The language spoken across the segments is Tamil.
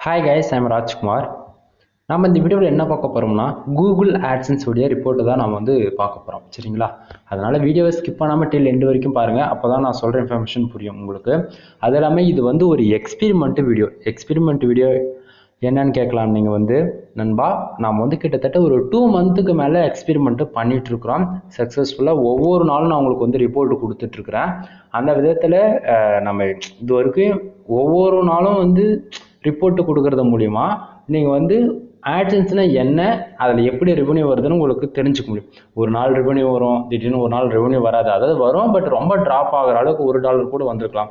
Hi guys, I'm Rajkumar. நம்ம இந்த வீடியோவில் என்ன பார்க்க போகிறோம்னா கூகுள் AdSense உடைய ரிப்போர்ட் தான் நம்ம வந்து பார்க்க போகிறோம். சரிங்களா? அதனால் வீடியோவை ஸ்கிப் பண்ணாமல் டில் எண்டு வரைக்கும் பாருங்கள். அப்போ தான் நான் சொல்கிற இன்ஃபர்மேஷன் புரியும் உங்களுக்கு. அது இல்லாமல் இது வந்து ஒரு எக்ஸ்பெரிமெண்ட் வீடியோ என்னன்னு கேட்கலாம். நீங்கள் வந்து நண்பா நாம் வந்து கிட்டத்தட்ட ஒரு 2 மந்த்துக்கு மேலே எக்ஸ்பெரிமெண்ட்டு பண்ணிகிட்ருக்குறோம் சக்ஸஸ்ஃபுல்லாக. ஒவ்வொரு நாளும் நான் உங்களுக்கு வந்து ரிப்போர்ட் கொடுத்துட்ருக்குறேன். அந்த விதத்தில் நம்ம இது வரைக்கும் ஒவ்வொரு நாளும் வந்து ரிப்போர்ட்டு கொடுக்கறது மூலிமா நீங்கள் வந்து AdSenseனா என்ன, அதில் எப்படி ரெவன்யூ வருதுன்னு உங்களுக்கு தெரிஞ்சுக்க முடியும். ஒரு நாள் ரெவன்யூ வரும், திடீர்னு ஒரு நாள் ரெவன்யூ வராது. அதாவது வரும், பட் ரொம்ப ட்ராப் ஆகிற அளவுக்கு $1 கூட வந்திருக்கலாம்.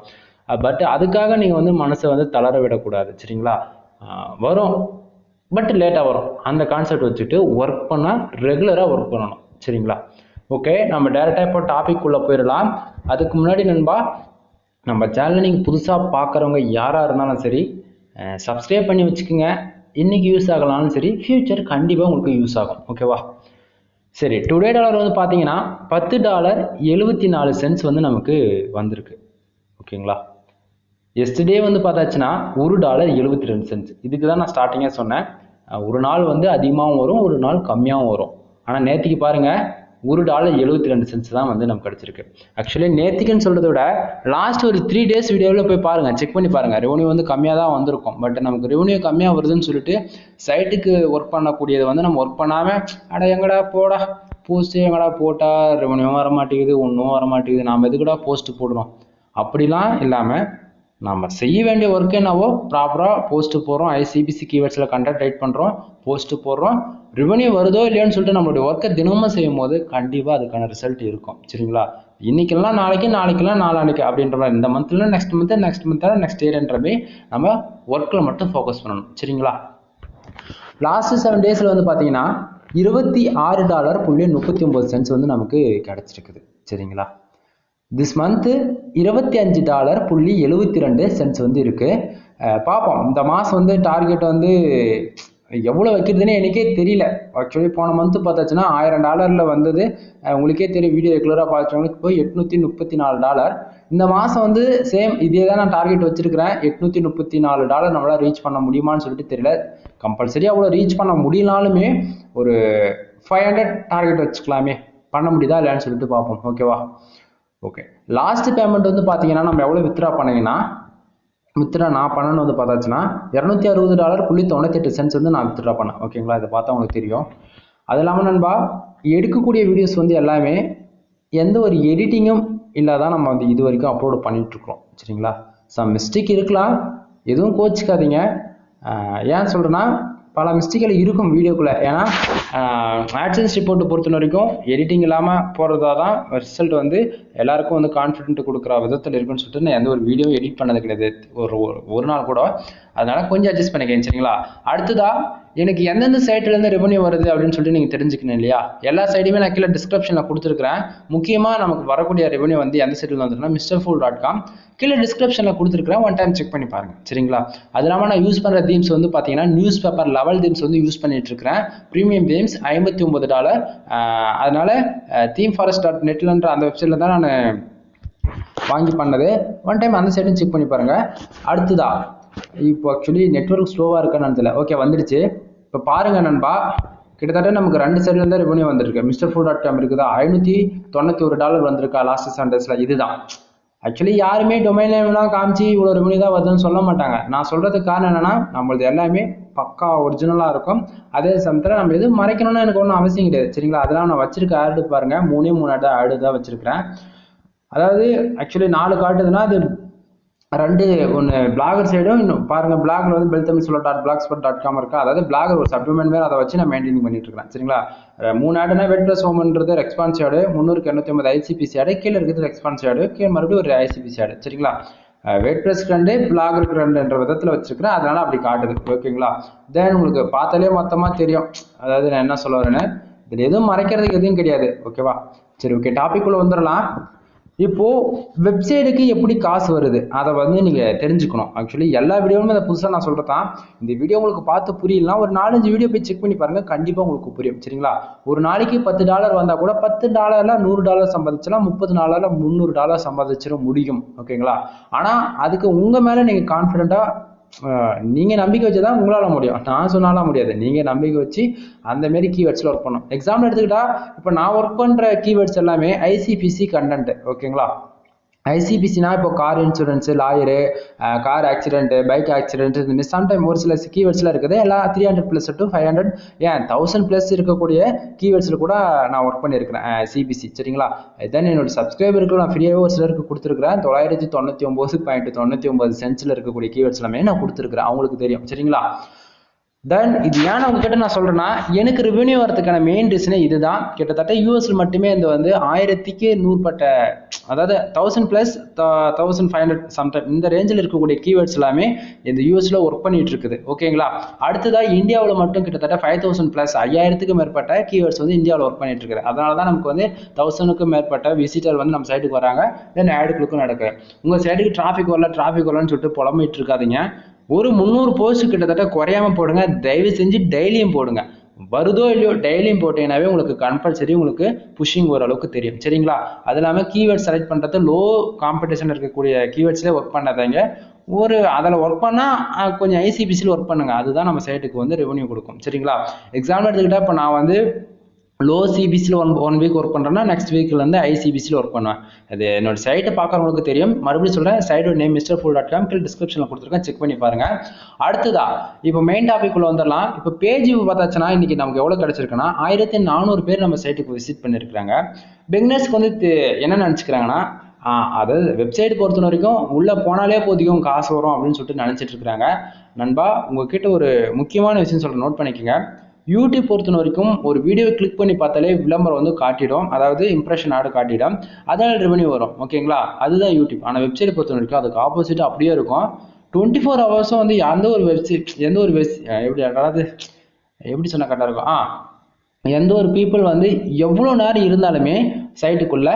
பட் அதுக்காக நீங்கள் வந்து மனசை வந்து தளர விடக்கூடாது. சரிங்களா? வரும், பட் லேட்டாக வரும். அந்த கான்செப்ட் வச்சுட்டு ஒர்க் பண்ணால் ரெகுலராக ஒர்க் பண்ணணும். சரிங்களா? ஓகே, நம்ம டேரெக்டாக இப்போ டாபிக் உள்ள போயிடலாம். அதுக்கு முன்னாடி நண்பா, நம்ம சேனலை நீங்கள் புதுசாக பார்க்குறவங்க யாராக இருந்தாலும் சரி சப்ஸ்கிரைப் பண்ணி வச்சுக்கோங்க. இன்றைக்கி யூஸ் ஆகலாம்னு சரி, ஃப்யூச்சர் கண்டிப்பாக உங்களுக்கு யூஸ் ஆகும். ஓகேவா? சரி, டுடே டாலர் வந்து பார்த்தீங்கன்னா $10.74 வந்து நமக்கு வந்திருக்கு. ஓகேங்களா? எஸ்டர்டே வந்து பார்த்தாச்சுன்னா $1.72. இதுக்கு தான் நான் ஸ்டார்டிங்காக சொன்னேன், ஒரு நாள் வந்து அதிகமாகவும் வரும், ஒரு நாள் கம்மியாகவும் வரும். ஆனால் நேற்றுக்கு பாருங்கள், $1.72 தான் வந்து நமக்கு கிடச்சிருக்கு. ஆக்சுவலி நேற்றுக்குன்னு சொல்கிறத விட லாஸ்ட் ஒரு 3 டேஸ் வீடியோவில் போய் பாருங்கள், செக் பண்ணி பாருங்கள். ரெவன்யூ வந்து கம்மியாக தான் வந்திருக்கும். பட் நமக்கு ரெவன்யூ கம்மியாக வருதுன்னு சொல்லிட்டு சைட்டுக்கு ஒர்க் பண்ணக்கூடியதை வந்து நம்ம ஒர்க் பண்ணாமல் அட எங்கடா போடா போஸ்ட்டு எங்கடா போட்டால் ரெவன்யூ வர மாட்டேங்குது, ஒன்றும் வர மாட்டேங்குது, நாம் எதுக்குடா போஸ்ட்டு போடுறோம் அப்படிலாம் இல்லாமல் நம்ம செய்ய வேண்டிய ஒர்க் என்னவோ ப்ராப்பராக போஸ்ட்டு போடுறோம், ICPC கீவேர்ட்ஸில் கண்டென்ட் ரைட் பண்ணுறோம், போஸ்ட்டு போடுறோம், ரெவன்யூ வருதோ இல்லையோன்னு சொல்லிட்டு நம்மளுடைய ஒர்க்கை தினமும் செய்யும் போது கண்டிப்பாக அதுக்கான ரிசல்ட் இருக்கும். சரிங்களா? இன்றைக்கெல்லாம் நாளைக்கு, நாளைக்கெல்லாம் நாளானிக்கு அப்படின்ற மாதிரி, இந்த மந்த்லாம் நெக்ஸ்ட் மந்த்தான் நெக்ஸ்ட் இயர்ன்றமே நம்ம ஒர்க்கில் மட்டும் ஃபோக்கஸ் பண்ணணும். சரிங்களா? லாஸ்ட் 7 டேஸில் வந்து பார்த்தீங்கன்னா $26.39 வந்து நமக்கு கிடச்சிருக்குது. சரிங்களா? திஸ் மந்த்து $25.72 வந்து இருக்குது. பார்ப்போம், இந்த மாதம் வந்து டார்கெட் வந்து எவ்வளோ வைக்கிறதுனே எனக்கே தெரியல. ஆக்சுவலி போன மந்த்து பார்த்தாச்சுன்னா $1000 வந்தது. உங்களுக்கே தெரியும், வீடியோ ரெகுலராக பார்த்தவங்களுக்கு போய் $834. இந்த மாதம் வந்து சேம் இதே தான் நான் டார்கெட் வச்சுருக்கிறேன். $834 நம்மளால் ரீச் பண்ண முடியுமான்னு சொல்லிட்டு தெரியல. கம்பல்சரி அவ்வளோ ரீச் பண்ண முடியலாலுமே ஒரு 500 டார்கெட் வச்சுக்கலாமே, பண்ண முடியுதா இல்லையான்னு சொல்லிட்டு பார்ப்போம். ஓகேவா? ஓகே, லாஸ்ட் பேமெண்ட் வந்து பார்த்தீங்கன்னா நம்ம எவ்வளோ வித்ரா பண்ணீங்கன்னா, நான் பண்ணணும் வந்து பார்த்தாச்சுன்னா $260.98 வந்து நான் வித்ரா பண்ணேன். ஓகேங்களா? இதை பார்த்தா உங்களுக்கு தெரியும். அது இல்லாமல் நண்பா, எடுக்கக்கூடிய வீடியோஸ் வந்து எல்லாமே எந்த ஒரு எடிட்டிங்கும் இல்லாதான் நம்ம வந்து இது வரைக்கும் அப்லோடு பண்ணிகிட்ருக்குறோம். சரிங்களா? சம் மிஸ்டேக் இருக்கலாம், எதுவும் கோச்சிக்காதீங்க. ஏன் சொல்கிறேன்னா, பல மிஸ்டேக்கில் இருக்கும் வீடியோக்குள்ளே. ஏன்னா AdSense ரிப்போர்ட்டை பொறுத்த வரைக்கும் எடிட்டிங் இல்லாமல் போகிறதா தான் ரிசல்ட் வந்து எல்லாருக்கும் வந்து கான்ஃபிடென்ட் கொடுக்குற விதத்தில் இருக்குன்னு சொல்லிட்டு நான் எந்த ஒரு வீடியோ எடிட் பண்ணது கிடையாது ஒரு நாள் கூட. அதனால் கொஞ்சம் அட்ஜஸ்ட் பண்ணிக்கங்க. சரிங்களா? அடுத்ததா, எனக்கு எந்தெந்த சைட்லேருந்து ரெவன்யூ வருது அப்படின்னு சொல்லிட்டு நீங்கள் தெரிஞ்சுக்கணும் இல்லையா? எல்லா சைடுமே நான் கீழே டிஸ்கிரிப்ஷனில் கொடுத்துருக்கிறேன். முக்கியமாக நமக்கு வரக்கூடிய ரெவன்யூ வந்து எந்த சைட்டில் வந்துருக்குன்னா MrFool.com கீழே டிஸ்கிரிப்ஷனில் கொடுத்துருக்குறேன். ஒன் டைம் செக் பண்ணி பாருங்கள். சரிங்களா? அது இல்லாமல் நான் யூஸ் பண்ணுற தீம்ஸ் வந்து பார்த்தீங்கன்னா நியூஸ் பேப்பர் லெவல் தீம்ஸ் வந்து யூஸ் பண்ணிட்டு இருக்கிறேன். Premium themes $59. அதனால themeforest.netன்ற அந்த வெப்சைட்டில் தான் நான் வாங்கி பண்ணது. ஒன் டைம் அந்த சைடும் செக் பண்ணி பாருங்கள். அடுத்ததா, இப்போ ஆக்சுவலி நெட்வொர்க் ஸ்லோவாக இருக்கான்னு தெரியல. ஓகே, வந்துடுச்சு. இப்போ பாருங்கள் நண்பா, கிட்டத்தட்ட நமக்கு 2 சைடுல தான் ரெவன்யூ வந்திருக்கு. MrFool.com இருக்குதா, $591 வந்திருக்கா லாஸ்ட் 7 டேஸில். இதுதான் ஆக்சுவலி யாருமே டொமைன் நேம்லாம் காமிச்சு இவ்வளோ ரெவன்யூ தான் வருதுன்னு சொல்ல மாட்டாங்க. நான் சொல்கிறதுக்கு காரணம் என்னென்னா, நம்மளது எல்லாமே பக்கா ஒரிஜினலாக இருக்கும். அதே சமயத்தில் நம்ம எதுவும் மறைக்கணும்னு எனக்கு ஒன்றும் அவசியம் கிடையாது. சரிங்களா? அதெல்லாம் நான் வச்சிருக்க ஆடு பாருங்கள், 3 ஆடு தான் வச்சுருக்கிறேன். அதாவது ஆக்சுவலி 4 காட்டுதுன்னா அது 2 ஒன்று பிளாகர் சைடும், இன்னும் பாருங்கள் பிளாகர் வந்து beltamil.blogspot.com இருக்கா. அதாவது பிளாகர் ஒரு சப்ளிமெண்ட் வேறு, அதை வச்சு நான் மெயின்டைன் பண்ணிட்டு இருக்கேன். சரிங்களா? 3 ஆடுனா WordPress ஹோம்ன்றது ரெஸ்பான்ஸ் ஆடு, 300-250 ICPC ஆடு, கீழே இருக்கிறது ரெஸ்பான்ஸ் ஆடு, கீழே மறுபடியும் ஒரு ICPC ஆடு. சரிங்களா? WordPress 2, பிளாகருக்கு 2ன்ற விதத்தில் வச்சிருக்கிறேன். அதனால அப்படி காட்டுது. ஓகேங்களா? தென் உங்களுக்கு பார்த்தாலே மொத்தமாக தெரியும், அதாவது நான் என்ன சொல்ல வரேன்னு. இதில் எதுவும் மறைக்கிறதுக்கு எதுவும் கிடையாது. ஓகேவா? சரி, ஓகே, டாபிக் உள்ள வந்துடலாம். இப்போது வெப்சைட்டுக்கு எப்படி காசு வருது அதை வந்து நீங்கள் தெரிஞ்சுக்கணும். ஆக்சுவலி எல்லா வீடியோவுமே அதை புதுசாக நான் சொல்கிறதான். இந்த வீடியோ உங்களுக்கு பார்த்து புரியலாம், ஒரு 4-5 வீடியோ போய் செக் பண்ணி பாருங்கள், கண்டிப்பாக உங்களுக்கு புரியும். சரிங்களா? ஒரு நாளைக்கு $10 வந்தால் கூட $10 $100 சம்பாதிச்சலாம், $30 $300 சம்பாதிச்சிட முடியும். ஓகேங்களா? ஆனால் அதுக்கு உங்கள் மேலே நீங்கள் கான்ஃபிடென்ட்டாக நீங்கள் நம்பிக்கை வச்சு தான் உங்களால் முடியும், நான் சொன்னாலாம் முடியாது. நீங்கள் நம்பிக்கை வச்சு அந்த மாரி கீவேர்ட்ஸில் ஒர்க் பண்ணணும். எக்ஸாம்பிள் எடுத்துக்கிட்டா இப்போ நான் ஒர்க் பண்ணுற கீவேர்ட்ஸ் எல்லாமே ஐசிபிசி கண்டென்ட். ஓகேங்களா, ஐசிபிசினா இப்போ car insurance, lawyer, car accident, bike accident, இந்த மாதிரி சம்டைம் ஒரு சில கீவேர்ட்ஸ்லாம் இருக்குது. எல்லாம் 300+ to 500 ஏன் 1000+ இருக்கக்கூடிய கீவேர்ட்ஸில் கூட நான் ஒர்க் பண்ணியிருக்கிறேன் சிபிசி. சரிங்களா, இதான் என்னோட சப்ஸ்கிரைபருக்கு நான் ஃப்ரீயாகவே ஒரு சிலருக்கு கொடுத்துருக்குறேன். 999.99 சென்ட்ஸில் இருக்கக்கூடிய கீவேர்ட்ஸ் எல்லாமே நான் கொடுத்துருக்குறேன், அவங்களுக்கு தெரியும். சரிங்களா, தென் இது ஏன் உங்ககிட்ட நான் சொல்கிறேன்னா, எனக்கு ரெவென்யூ வரதுக்கான மெயின் ரீசனே இதுதான். கிட்டத்தட்ட யூஎஸ்ல மட்டுமே இந்த வந்து 1000க்கு 100 அதாவது 1000+ 1500 சம்டைம் இந்த ரேஞ்சில் இருக்கக்கூடிய கீவேர்ட்ஸ் எல்லாமே இந்த யூஎஸ்ல ஒர்க் பண்ணிட்டு இருக்குது. ஓகேங்களா, அடுத்ததா இந்தியாவில் மட்டும் கிட்டத்தட்ட 5000+, 5000க்கு மேற்பட்ட கீவேர்ட்ஸ் வந்து இந்தியாவில் ஒர்க் பண்ணிட்டு இருக்குது. அதனால தான் நமக்கு வந்து 1000க்கும் மேற்பட்ட விசிட்டர் வந்து நம்ம சைட்டுக்கு வராங்க. தென் ஆட் கிளிக்கும் நடக்குது. உங்கள் சைட்டுக்கு டிராஃபிக் வரலன்னு சொல்லிட்டு புலம்பிட்டு இருக்காதீங்க. ஒரு 300 போஸ்ட் கிட்டத்தட்ட குறையாம போடுங்க. தயவு செஞ்சு டெய்லியும் போடுங்க. வருதோ இல்லையோ டெய்லியும் போட்டீங்கன்னாவே உங்களுக்கு கம்பல்சரி உங்களுக்கு புஷிங் ஓரளவுக்கு தெரியும். சரிங்களா, அது இல்லாமல் கீவேர்ட் செலக்ட் பண்ணுறது லோ காம்படிஷன் இருக்கக்கூடிய கீவேர்ட்ஸ்லேயே ஒர்க் பண்ணாதீங்க. அதில் ஒர்க் பண்ணால் கொஞ்சம் ஐசிபிசியில் ஒர்க் பண்ணுங்க. அதுதான் நம்ம சைட்டுக்கு வந்து ரெவன்யூ கொடுக்கும். சரிங்களா, எக்ஸாம்பிள் எடுத்துக்கிட்டால் இப்போ நான் வந்து லோ சிபிசியில் ஒன் வீக் ஒர்க் பண்ணுறேன்னா நெக்ஸ்ட் வீக்கில் வந்து ஐசிபிசியில் ஒர்க் பண்ணுவேன். அது என்னோட சைட்டை பார்க்குறவங்களுக்கு தெரியும். மறுபடியும் சொல்கிறேன், சைட்டோட நேம் mrfool.com கீழே டிஸ்கிரிப்ஷனில் கொடுத்துருக்கேன், செக் பண்ணி பாருங்கள். அடுத்ததா இப்போ மெயின் டாபிக் உள்ள வந்துடலாம். இப்போ பேஜ் பார்த்தாச்சுன்னா இன்றைக்கி நமக்கு எவ்வளோ கிடச்சிருக்குன்னா 1400 பேர் நம்ம சைட்டுக்கு விசிட் பண்ணியிருக்கிறாங்க. பிகினர்ஸ்க்கு வந்து என்ன நினச்சிக்கிறாங்கன்னா, அதாவது வெப்சைட் பொறுத்த வரைக்கும் உள்ளே போனாலே போதிக்கும் காசு வரும் அப்படின்னு சொல்லிட்டு நினச்சிட்டு இருக்கிறாங்க. நண்பா, உங்ககிட்ட ஒரு முக்கியமான விஷயம் சொல்கிறேன், நோட் பண்ணிக்கோங்க. யூடியூப் பொறுத்த வரைக்கும் ஒரு வீடியோ கிளிக் பண்ணி பார்த்தாலே விளம்பரம் வந்து காட்டிடும், அதாவது இம்ப்ரெஷன் ஆடு காட்டிடும், அதனால ரெவன்யூ வரும். ஓகேங்களா, அதுதான் யூடியூப். ஆனால் வெப்சைட் பொறுத்த வரைக்கும் அதுக்கு ஆப்போசிட் அப்படியே இருக்கும். 24 ஹவர்ஸும் வந்து எப்படி சொன்னால் கரெக்டாக இருக்கும், எந்த ஒரு பீப்புள் வந்து எவ்வளோ நேரம் இருந்தாலுமே சைட்டுக்குள்ளே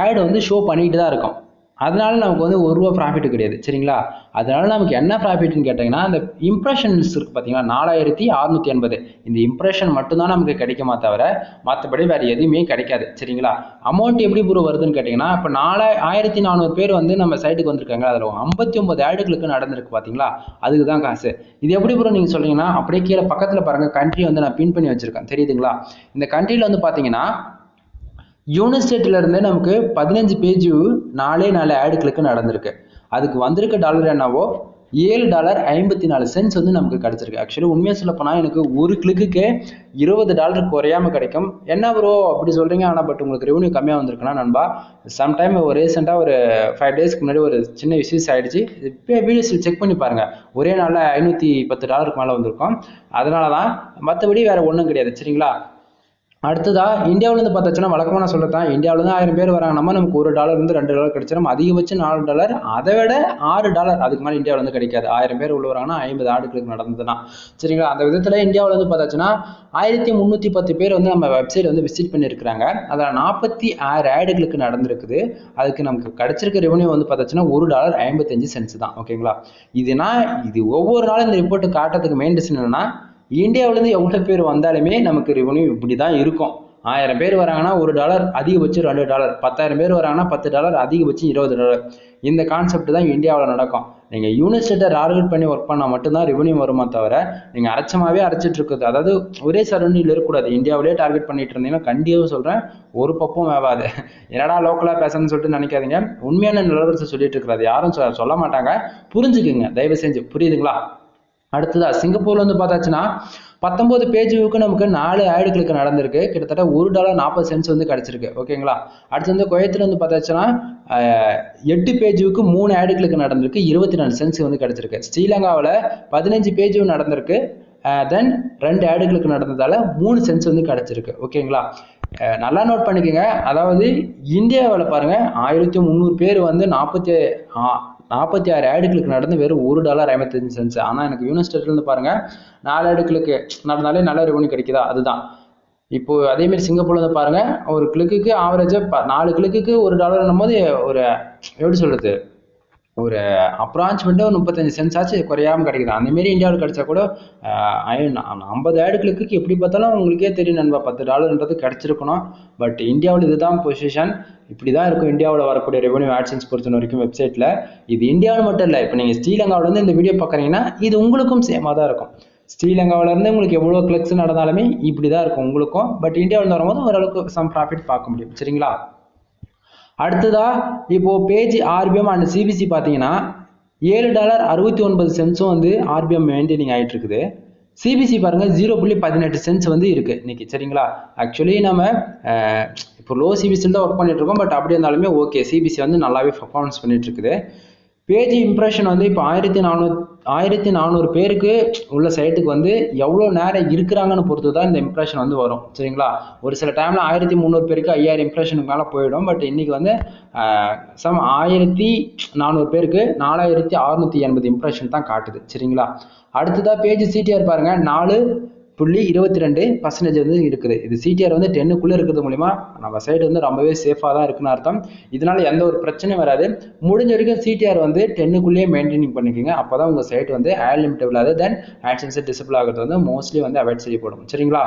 ஆட் வந்து ஷோ பண்ணிட்டு தான் இருக்கும். அதனால நமக்கு வந்து ₹1 ப்ராஃபிட் கிடையாது. சரிங்களா, அதனால நமக்கு என்ன ப்ராஃபிட்னு கேட்டிங்கன்னா, அந்த இம்ப்ரெஷன்ஸ் இருக்குது பார்த்தீங்களா, 4680. இந்த இம்ப்ரெஷன் மட்டும்தான் நமக்கு கிடைக்குமா தவிர மற்றபடி வேறு எதுவுமே கிடைக்காது. சரிங்களா, அமௌண்ட் எப்படி வருதுன்னு கேட்டிங்கன்னா, இப்போ 1400 பேர் வந்து நம்ம சைட்டுக்கு வந்திருக்காங்க, அதில் 59 ஆடுகளுக்கு நடந்திருக்கு பார்த்தீங்களா, அதுக்கு தான் காசு. இது எப்படி நீங்கள் சொல்கிறீங்கன்னா, அப்படியே கீழே பக்கத்தில் பாருங்கள், கண்ட்ரி வந்து நான் பின் பண்ணி வச்சுருக்கேன், தெரியுதுங்களா. இந்த கண்ட்ரியில் வந்து பார்த்தீங்கன்னா யூனிஸ்டேட்ல இருந்து நமக்கு 15 பேஜ் 4 ஆட் கிளிக்கு நடந்திருக்கு. அதுக்கு வந்திருக்க டாலர் என்னவோ $7.54 வந்து நமக்கு கிடைச்சிருக்கு. ஆக்சுவலி உண்மையாக சொல்ல போனால் எனக்கு ஒரு கிளிக்கு $20 குறையாம கிடைக்கும். என்ன ப்ரோ அப்படி சொல்றீங்க, ஆனால் பட் உங்களுக்கு ரெவன்யூ கம்மியாக வந்திருக்குன்னா நண்பா, சம்டைம் ஒரு ரீசெண்டாக ஒரு 5 டேஸ்க்கு முன்னாடி ஒரு சின்ன இஷ்யூஸ் ஆயிடுச்சு. இப்போ வீடியோஸ் செக் பண்ணி பாருங்க, ஒரே நாளில் $510 மேலே வந்திருக்கும். அதனால தான், மற்றபடி வேற ஒன்றும் கிடையாது. சரிங்களா, அடுத்ததா இந்தியாவிலேருந்து பார்த்தாச்சுன்னா வழக்கமான சொல்லத்தான், இந்தியாவிலேருந்து 1000 பேர் வராங்க, நமக்கு $1 $2 கிடைச்சிடும். அதிகபட்சம் $4, அதை விட $6 அதுக்கு மேலே இந்தியாவிலேருந்து கிடைக்காது. 1000 பேர் உள்ள வராங்கன்னா 50 ஆடுகளுக்கு நடந்ததுன்னா. சரிங்களா, அந்த விதத்தில் இந்தியாவிலேருந்து பார்த்தாச்சுன்னா 1310 பேர் வந்து நம்ம வெப்சைட் வந்து விசிட் பண்ணியிருக்கிறாங்க. அதில் 46 ஆடுகளுக்கு நடந்திருக்குது. அதுக்கு நமக்கு கிடைச்சிருக்க ரெவன்யூ வந்து பார்த்தாச்சுன்னா $1.55 தான். ஓகேங்களா, இது ஒவ்வொரு நாளும் இந்த ரிப்போர்ட்டு காட்டுறதுக்கு மெயின் ரீசன் என்னன்னா, இந்தியாவிலேருந்து எவ்வளோ பேர் வந்தாலுமே நமக்கு ரெவன்யூ இப்படி தான் இருக்கும். 1000 பேர் வராங்கன்னா $1, அதிகபட்சம் $2. 10,000 பேர் வராங்கன்னா $10, அதிகபட்சம் $20. இந்த கான்செப்ட் தான் இந்தியாவில் நடக்கும். நீங்கள் யூனிஸ்டேட்டை டார்கெட் பண்ணி ஒர்க் பண்ணால் மட்டும்தான் ரெவன்யூ வருமா தவிர, நீங்கள் அரைச்சிட்டு இருக்குது, அதாவது ஒரே சரௌண்டிங்கில் இருக்கக்கூடாது. இந்தியாவிலே டார்கெட் பண்ணிட்டு இருந்தீங்கன்னா கண்டிப்பாக சொல்கிறேன், ஒரு பப்பும் வேவாது. என்னடா லோக்கலாக பேசணும்னு சொல்லிட்டு நினைக்காதீங்க. உண்மையான நிலவரத்தை சொல்லிட்டு இருக்கிறது யாரும் சொல்ல மாட்டாங்க, புரிஞ்சுக்குங்க தயவு செஞ்சு, புரியுதுங்களா. அடுத்ததா சிங்கப்பூர்ல வந்து பார்த்தாச்சுன்னா 19 பேஜுக்கு நமக்கு 4 ஆடுகளுக்கு நடந்திருக்கு. கிட்டத்தட்ட $1.40 வந்து கிடைச்சிருக்கு. ஓகேங்களா, அடுத்து வந்து குவைத்தில் வந்து பார்த்தாச்சுன்னா 8 பேஜுக்கு 3 ஆடுகளுக்கு நடந்திருக்கு, 24 சென்ட்ஸ் வந்து கிடைச்சிருக்கு. ஸ்ரீலங்காவில் 15 பேஜ் நடந்திருக்கு, தென் 2 ஆடுகளுக்கு நடந்ததால 3 சென்ட்ஸ் வந்து கிடைச்சிருக்கு. ஓகேங்களா, நல்லா நோட் பண்ணிக்கோங்க. அதாவது இந்தியாவில் பாருங்க 1300 பேர் வந்து 46 ஆடுகளுக்கு நடந்து வெறும் $1.55. ஆனால் எனக்கு யூனிஸ்டேட்லேருந்து பாருங்க 4 ஆடுகளுக்கு நடந்தாலே நல்ல ரெவன்யூ கிடைக்குதா, அதுதான். இப்போ அதேமாரி சிங்கப்பூர்ல வந்து பாருங்க, ஒரு கிளிக்கு ஆவரேஜா 4 கிளிக்கு $1 போது ஒரு எப்படி சொல்றது, ஒரு அப்ராக்சிமேட்டாக ஒரு 35 சென்ட்ஸ் ஆச்சு குறையாமல் கிடைக்குது. அந்தமாரி இந்தியாவில் கிடைச்சா கூட 50 ஆட் கிளிக்கு எப்படி பார்த்தாலும் உங்களுக்கே தெரியும் நண்பா, $10 கிடைச்சிருக்கணும். பட் இந்தியாவில் இதுதான் பொசிஷன், இப்படி தான் இருக்கும் இந்தியாவில் வரக்கூடிய ரெவன்யூ ஆட்சன்ஸ் பொறுத்த வரைக்கும் வெப்சைட்டில். இது இந்தியாவில் மட்டும் இல்லை, இப்போ நீங்கள் ஸ்ரீலங்காவிலேருந்து இந்த வீடியோ பார்க்குறீங்கன்னா இது உங்களுக்கும் சேமாக தான் இருக்கும். ஸ்ரீலங்காவிலேருந்து உங்களுக்கு எவ்வளோ கிளிக்ஸ் நடந்தாலுமே இப்படி தான் இருக்கும் உங்களுக்கும். பட் இந்தியாவில் வரும்போது ஓரளவுக்கு சம் ப்ராஃபிட் பார்க்க முடியும். சரிங்களா? அடுத்ததா இப்போ பேஜ் ஆர்பிஎம் அண்ட் சிபிசி பார்த்தீங்கன்னா $7.69 வந்து ஆர்பிஎம் மெயின்டைனிங் ஆகிட்டு இருக்குது. சிபிசி பாருங்க 0.18 சென்ட்ஸ் வந்து இருக்கு இன்னைக்கு. சரிங்களா? ஆக்சுவலி நம்ம இப்போ லோ சிபிசியில் தான் ஒர்க் பண்ணிட்டு இருக்கோம். பட் அப்படி இருந்தாலுமே ஓகே, சிபிசி வந்து நல்லாவே பர்ஃபார்மன்ஸ் பண்ணிட்டு இருக்குது. பேஜ் இம்ப்ரெஷன் வந்து இப்போ 1400 பேருக்கு உள்ள சைட்டுக்கு வந்து எவ்வளோ நேரம் இருக்கிறாங்கன்னு பொறுத்து தான் இந்த இம்ப்ரெஷன் வந்து வரும். சரிங்களா? ஒரு சில டைமில் 1300 பேருக்கு 5000 இம்ப்ரெஷனுக்கு மேலே போயிடும். பட் இன்னைக்கு வந்து 1400 பேருக்கு 4680 இம்ப்ரெஷன் தான் காட்டுது. சரிங்களா? அடுத்ததாக பேஜ் சிடிஆர் பாருங்க 4.22% வந்து இருக்குது. இது சிடிஆர் வந்து 10க்குள்ளே இருக்கிறது மூலிமா நம்ம சைடு வந்து ரொம்பவே சேஃபாக தான் இருக்குன்னு அர்த்தம். இதனால எந்த ஒரு பிரச்சனையும் வராது. முடிஞ்ச வரைக்கும் சிடிஆர் வந்து 10க்குள்ளேயே மெயின்டைனிங் பண்ணிக்கோங்க. அப்போ தான் உங்கள் சைட் வந்து ஆட் லிமிட் இல்லாத தென் ஆட்சன்ஸ் டிசபிள் ஆகிறது வந்து மோஸ்ட்லி வந்து அவாய்ட் செய்யப்படும். சரிங்களா?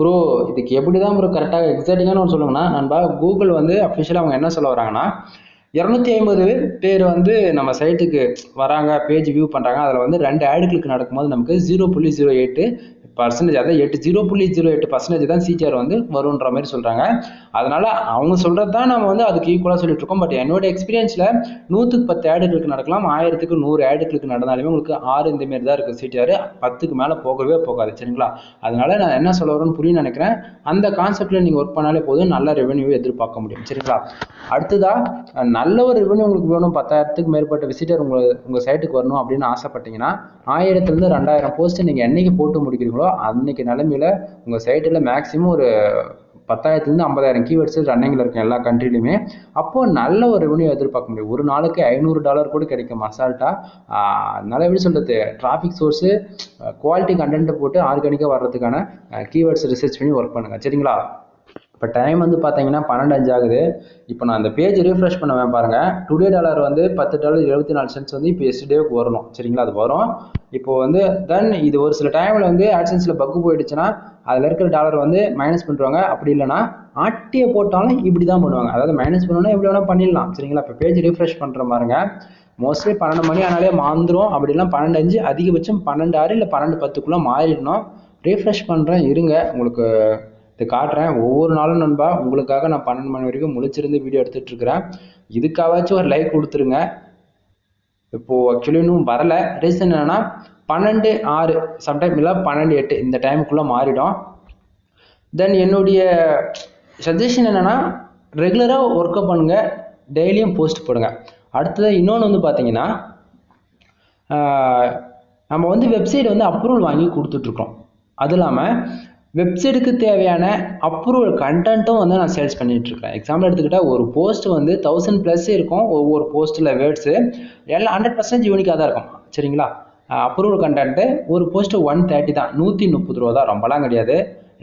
ப்ரோ இதுக்கு எப்படி தான் ப்ரோ கரெக்டாக எக்ஸாக்டிங்கான ஒன்று சொல்லுங்கன்னா, நண்பா கூகுள் வந்து அஃபிஷியலாக அவங்க என்ன சொல்ல வராங்கன்னா, 250 பேர் வந்து நம்ம சைட்டுக்கு வராங்க, பேஜ் வியூ பண்ணுறாங்க. அதில் வந்து 2 ஆட் கிளிக் நடக்கும்போது நமக்கு 0.08%, அதாவது 0.08% தான் சிடிஆர் வந்து வரும்ன்ற மாதிரி சொல்கிறாங்க. அதனால் அவங்க சொல்கிறது தான் நம்ம வந்து அதுக்கு ஈக்குவலாக சொல்லிட்டு இருக்கோம். பட் என்னோட எக்ஸ்பீரியன்ஸில் 100க்கு 10 ஆட் கிளிக் நடக்கலாம், 1000க்கு 100 ஆட் கிளிக் நடந்தாலுமே உங்களுக்கு 6 இந்தமாரி தான் இருக்குது சிடிஆர். 10க்கு மேலே போகவே போகாது. சரிங்களா? அதனால நான் என்ன சொல்ல வரேன்னு புரிய நினைக்கிறேன். அந்த கான்செப்டில் நீங்கள் ஒர்க் பண்ணாலே போதும், நல்ல ரெவன்யூவை எதிர்பார்க்க முடியும். சரிங்களா? அடுத்ததாக நல்ல ஒரு ரெவன்யூ உங்களுக்கு வேணும், 10,000க்கு மேற்பட்ட விசிட்டர் உங்கள் சைட்டுக்கு வரணும் அப்படின்னு ஆசைப்பட்டீங்கன்னா 1000லேருந்து 2000 போஸ்ட் நீங்கள் என்னைக்கு போட்டு முடிக்கிறீங்களோ அன்னைக்கு நிலைமையில் உங்கள் சைட்டில் மேக்ஸிமம் ஒரு 10,000லேருந்து 50,000 கீவேர்ட்ஸ் ரன்னிங்கில் இருக்கும் எல்லா கண்ட்ரிலையுமே. அப்போது நல்ல ஒரு ரெவன்யூ எதிர்பார்க்க முடியும். ஒரு நாளைக்கு $500 கூட கிடைக்கும் அசால்ட்டாக. அதனால எப்படி சொல்கிறது, டிராஃபிக் சோர்ஸு குவாலிட்டி கண்டென்ட்டை போட்டு ஆர்கானிக்காக வர்றதுக்கான கீவேர்ட்ஸ் ரிசர்ச் பண்ணி ஒர்க் பண்ணுங்கள். சரிங்களா? இப்போ டைம் வந்து பார்த்தீங்கன்னா 12:05 ஆகுது. இப்போ நான் அந்த பேஜ் ரீஃப்ரெஷ் பண்ணுவேன் பாருங்கள். டுடே டாலர் வந்து $10.74 வந்து இப்போ எஸ்டர்டேவுக்கு வரணும். சரிங்களா? அது வரும். இப்போ வந்து தென் இது ஒரு சில டைமில் வந்து ஆட்சன்ஸில் பக்கு போயிடுச்சுன்னா அதில் இருக்கிற டாலர் வந்து மைனஸ் பண்ணுறாங்க. அப்படி இல்லைனா ஆர்டியை போட்டாலும் இப்படி தான் பண்ணுவாங்க. அதாவது மைனஸ் பண்ணணும்னா எப்படி வேணால் பண்ணிடலாம். சரிங்களா? இப்போ பேஜ் ரீஃப்ரெஷ் பண்ணுற பாருங்க, மோஸ்ட்லி 12 மணி ஆனாலே மாந்துடும். அப்படிலாம் 12:05, அதிகபட்சம் 12:06 இல்லை 12:10க்குள்ளே மாறிடணும். ரீஃப்ரெஷ் பண்ணுறேன் இருங்க, உங்களுக்கு இது காட்டுறேன். ஒவ்வொரு நாளும் நண்பா உங்களுக்காக நான் 12 மணி வரைக்கும் முழிச்சிருந்து வீடியோ எடுத்துகிட்டு இருக்கிறேன். இதுக்காகவாச்சும் ஒரு லைக் கொடுத்துருங்க. இப்போது ஆக்சுவலி இன்னும் வரலை. ரீசன் என்னென்னா 12:06 சம்டைம் இல்லை 12:08 இந்த டைமுக்குள்ளே மாறிடும். தென் என்னுடைய சஜஷன் என்னென்னா ரெகுலராக ஒர்க்கப் பண்ணுங்கள், டெய்லியும் போஸ்ட் போடுங்க. அடுத்தது இன்னொன்று வந்து பார்த்தீங்கன்னா, நம்ம வந்து வெப்சைட் வந்து அப்ரூவல் வாங்கி கொடுத்துட்ருக்கோம். அது இல்லாமல் வெப்சைட்டுக்கு தேவையான அப்ரூவல் கண்டென்ட்டும் வந்து நான் சேல்ஸ் பண்ணிகிட்ருக்கேன். எக்ஸாம்பிள் எடுத்துக்கிட்டால் ஒரு போஸ்ட் வந்து 1000+ இருக்கும். ஒவ்வொரு போஸ்ட்டில் வேர்ட்ஸு எல்லாம் 100% யூனிக்காக தான் இருக்கும். சரிங்களா? அப்ரூவல் கண்டென்ட்டு ஒரு போஸ்ட்டு 130 தான், $130 தான், ரொம்பலாம் கிடையாது.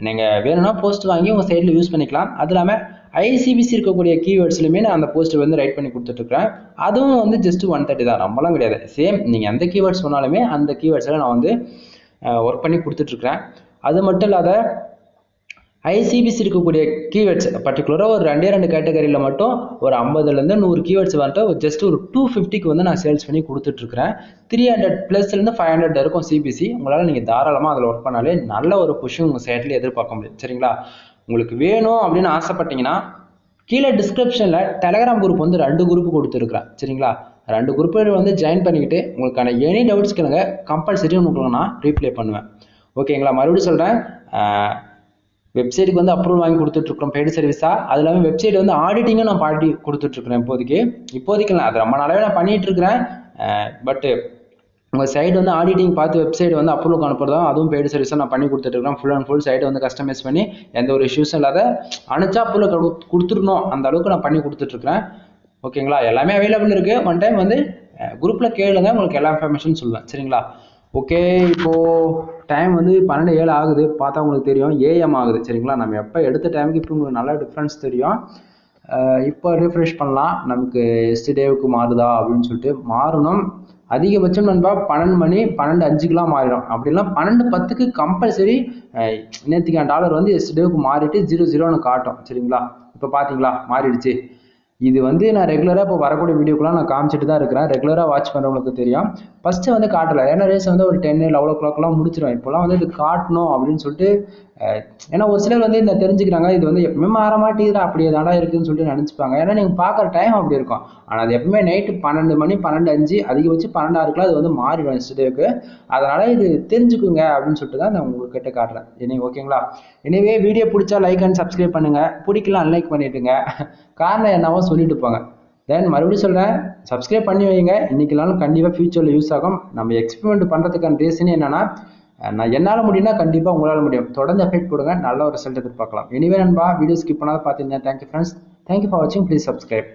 நீங்கள் வேணும்னா போஸ்ட் வாங்கி உங்கள் சைடில் யூஸ் பண்ணிக்கலாம். அது இல்லாமல் ஐசிபிசி இருக்கக்கூடிய கீவேர்ட்ஸ்லையுமே நான் அந்த போஸ்ட் வந்து ரைட் பண்ணி கொடுத்துட்ருக்கேன். அதுவும் வந்து ஜஸ்ட் 130 தான், ரொம்பலாம் கிடையாது. சேம் நீங்கள் எந்த கீவேர்ட்ஸ் சொன்னாலுமே அந்த கீவேர்ட்ஸில் நான் வந்து ஒர்க் பண்ணி கொடுத்துட்ருக்குறேன். அது மட்டும் இல்லாத ஐசிபிசி இருக்கக்கூடிய கீவேர்ட்ஸ் பர்டிகுலராக ஒரு 2 கேட்டகரியில் மட்டும் ஒரு 50லேருந்து 100 கீவேர்ட்ஸ் வந்துட்டு ஜஸ்ட் ஒரு 250க்கு வந்து நான் சேல்ஸ் பண்ணி கொடுத்துட்ருக்குறேன். 300+லேருந்து 500 இருக்கும் சிபிசி. உங்களால் நீங்கள் தாராளமாக அதில் ஒர்க் பண்ணாலே நல்ல ஒரு புஷிங் உங்கள் சைட்லேயே எதிர்பார்க்க முடியும். சரிங்களா? உங்களுக்கு வேணும் அப்படின்னு ஆசைப்பட்டீங்கன்னா கீழே டிஸ்கிரிப்ஷனில் டெலகிராம் குரூப் வந்து 2 குரூப் கொடுத்துருக்குறேன். சரிங்களா? 2 குரூப்பில் வந்து ஜாயின் பண்ணிக்கிட்டு உங்களுக்கான எனி டவுட்ஸ் கேளுங்க, கம்பல்சரி உங்களுக்கு நான் ரீப்ளை பண்ணுவேன். ஓகேங்களா? மறுபடியும் சொல்கிறேன், வெப்சைட்டுக்கு வந்து அப்ரூவல் வாங்கி கொடுத்துட்ருக்கோம் பெய்டு சர்வீஸாக. அது இல்லாமல் வெப்சைட் வந்து ஆடிட்டிங்கும் நான் பாடி கொடுத்துட்ருக்குறேன். இப்போதைக்கு நான் அது ரொம்ப நாளாகவே நான் பண்ணிகிட்ருக்கிறேன். பட்டு உங்கள் சைடு வந்து ஆடிட்டிங் பார்த்து வெப்சைட் வந்து அப்ரூவல் அனுப்புறதும் அதுவும் பெய்டு சர்வீஸாக நான் பண்ணி கொடுத்துட்ருக்கேன். ஃபுல் அண்ட் ஃபுல் சைடு வந்து கஸ்டமைஸ் பண்ணி எந்த ஒரு இஷ்யூஸும் இல்லாத அனுப்பிச்சா அப்ரூவல் கொடுத்துடணும் அந்த அளவுக்கு நான் பண்ணி கொடுத்துட்ருக்குறேன். ஓகேங்களா? எல்லாமே அவைலபிள் இருக்குது. ஒன் டைம் வந்து குரூப்பில் கேளுங்க, உங்களுக்கு எல்லா இன்ஃபர்மேஷன் சொல்லுவேன். சரிங்களா? ஓகே, இப்போது டைம் வந்து 12:07 ஆகுது. பார்த்தா உங்களுக்கு தெரியும் ஏஎம் ஆகுது. சரிங்களா? நம்ம எப்போ எடுத்த டைமுக்கு இப்போ உங்களுக்கு நல்ல டிஃப்ரென்ஸ் தெரியும். இப்போ ரிஃப்ரெஷ் பண்ணலாம், நமக்கு எஸ்டர்டேவுக்கு மாறுதா அப்படின்னு சொல்லிட்டு மாறணும். அதிகபட்சம் நண்பா 12 மணி 12:05க்குலாம் மாறிடும். அப்படிலாம் 12:10க்கு கம்பல்சரி நேற்றுக்கான டாலர் வந்து எஸ்டர்டேவுக்கு மாறிட்டு 00ன்னு காட்டும். சரிங்களா? இப்போ பார்த்தீங்களா மாறிடுச்சு. இது வந்து நான் ரெகுலராக இப்போ வரக்கூடிய வீடியோக்கெலாம் நான் காமிச்சிட்டு தான் இருக்கிறேன். ரெகுலராக வாட்ச் பண்ணுறவங்களுக்கு தெரியும். ஃபஸ்ட்டு வந்து காட்டலை, ஏன்னா ரேஸ் வந்து ஒரு 10-11 முடிச்சிடும். இப்போலாம் வந்து இது காட்டணும் அப்படின்னு சொல்லிட்டு ஏன்னா ஒரு சிலர் வந்து இந்த தெரிஞ்சுக்கிறாங்க, இது வந்து எப்பவுமே மாற மாட்டேங்குதுடா அப்படியே தாண்டா இருக்குதுன்னு சொல்லிட்டு நினச்சிப்பாங்க. ஏன்னா நீங்கள் பார்க்குற டைம் அப்படி இருக்கும். ஆனால் அது எப்பவுமே நைட்டு 12 மணி 12:05 அதிகபட்சம் 12:06 அது வந்து மாறிடும் எஸ்டர்டேவுக்கு. அதனால் இது தெரிஞ்சுக்குங்க அப்படின்னு சொல்லிட்டு தான் நான் உங்களுக்கு கிட்ட காட்டுறேன். இனி ஓகேங்களா? எனவே வீடியோ பிடிச்சா லைக் அண்ட் சப்ஸ்கிரைப் பண்ணுங்கள், பிடிக்கலாம் அன்லைக் பண்ணிவிட்டுங்க. காரணம் என்னவோ சொல்லிட்டு போங்க. தென் மறுபடியும் சொல்கிறேன், சப்ஸ்கிரைப் பண்ணி வைங்க. இன்றைக்கினாலும் கண்டிப்பாக ஃபியூச்சரில் யூஸ் ஆகும். நம்ம எக்ஸ்பெரிமெண்ட் பண்ணுறதுக்கான ரீசன் என்னென்னா, நான் என்னால் முடியும்னா கண்டிப்பாக உங்களால் முடியும். தொடர்ந்து எஃபெக்ட் கொடுங்க, நல்ல ஒரு ரிசல்ட் எதிர்பார்க்கலாம். எனிவே நண்பா, வீடியோ ஸ்கிப் பண்ணாத பார்த்தீங்கன்னா தேங்க்யூ ஃப்ரெண்ட்ஸ். தேங்க்யூ ஃபார் வாட்சிங். Please subscribe.